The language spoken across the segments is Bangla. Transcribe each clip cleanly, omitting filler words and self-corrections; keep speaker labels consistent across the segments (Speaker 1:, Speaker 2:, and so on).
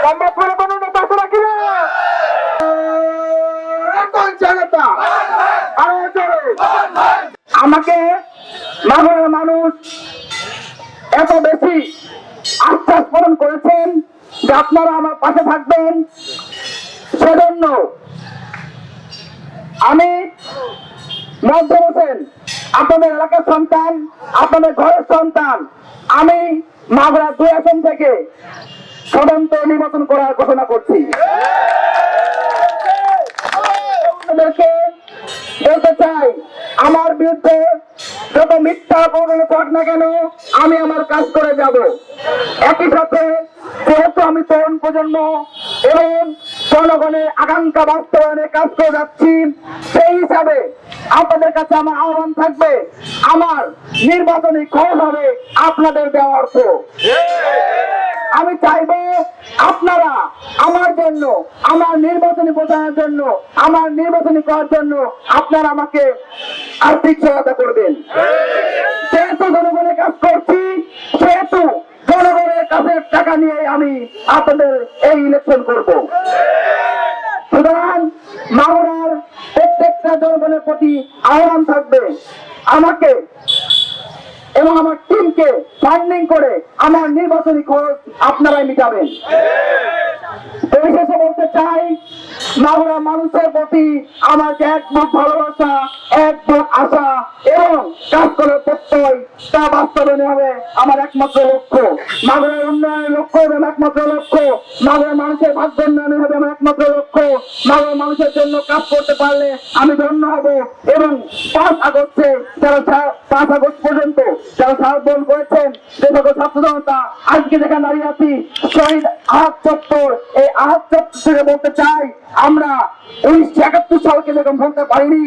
Speaker 1: মোহাম্মদপুরে কোনো নেতা আছে নাকি রে? কোন জনতা? আরো জোরে। আমাকে মাগুরার মানুষ এত বেশি আশ্বাস প্রদান করেছেন যে আপনারা আমার পাশে থাকবেন, সেজন্য আমি মধ্য হোসেন, আপনাদের এলাকার সন্তান, আপনাদের ঘরের সন্তান, আমি মাগুরা 2 আসন থেকে স্বতন্ত্র নির্বাচন করার ঘোষণা করছি। আপনাদেরকে বলতে চাই, আমার বিরুদ্ধে যত মিথ্যা অপবাদ হোক না কেন, আমি আমার কাজ করে যাব। একই সাথে যেহেতু আমি তরুণ প্রজন্ম এবং জনগণের আকাঙ্ক্ষা বাস্তবায়নে কাজ করে যাচ্ছি, সেই হিসাবে আপনাদের কাছে আমার আহ্বান থাকবে, আমার নির্বাচনী খরচ হবে আপনাদের দেওয়া অর্থ। আমি চাইবো আপনারা আমার জন্য, আমার নির্বাচনী প্রচারের জন্য, আমার নির্বাচনী করার জন্য আপনারা আমাকে আর্থিক সহায়তা করবেন। যেহেতু জনগণের কাজ করছি, সেহেতু জনগণের কাছে টাকা নিয়ে আমি আপনাদের এই ইলেকশন করব। সুতরাং মাগুরার প্রত্যেকটা জনগণের প্রতি আহ্বান থাকবে, আমাকে এবং আমার টিমকে ফান্ডিং করে আমার নির্বাচনী খরচ আপনারাই মিটাবেন। পরিশেষে বলতে চাই, মাগুরা মানুষের প্রতি আমার যে এক বুক ভালোবাসা, এক বুক আশা এবং কাজ করার প্রত্যয়, তা বাস্তবায়ন হবে আমার একমাত্র লক্ষ্য। মাগুরার উন্নয়নের লক্ষ্য হবে আমার একমাত্র লক্ষ্য। মাগুরার মানুষের ভাগ্য উন্নয়ন হবে আমার একমাত্র লক্ষ্য। মাগুরার মানুষের জন্য কাজ করতে পারলে আমি ধন্য হব। এবং 5 আগস্টে যারা 5 আগস্ট পর্যন্ত যারা সাহায্য করেছেন, যে সকল ছাত্র জনতা আজকে যেখানে দাঁড়িয়ে আছি, শহীদ আহাদ চত্বর, এই আহাদ চত্বর থেকে বলতে চাই, আমরা 1971 সালকে যখন ভুলতে পারিনি,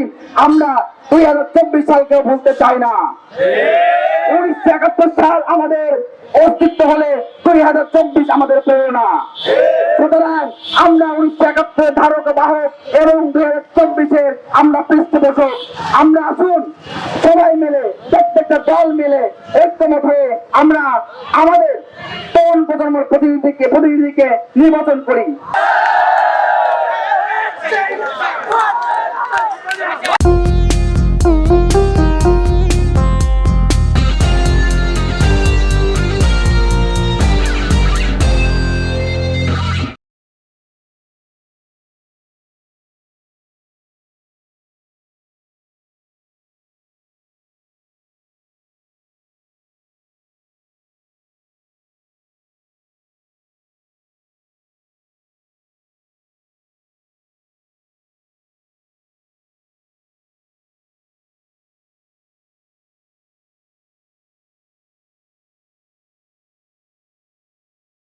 Speaker 1: আমরা 2024 সালকেও ভুলতে চাই না। 1971 সাল আমাদের অস্তিত্ব হলে 2024 আমাদের প্রেরণা। সুতরাং আমরা 1971 ধারক বাহক এবং 2024 আমরা পৃষ্ঠপোষক। আমরা আসুন সবাই মিলে, প্রত্যেকটা দল মিলে ঐক্যমত হয়ে আমরা আমাদের তরুণ প্রজন্মের প্রতিনিধিকে নির্বাচন করি।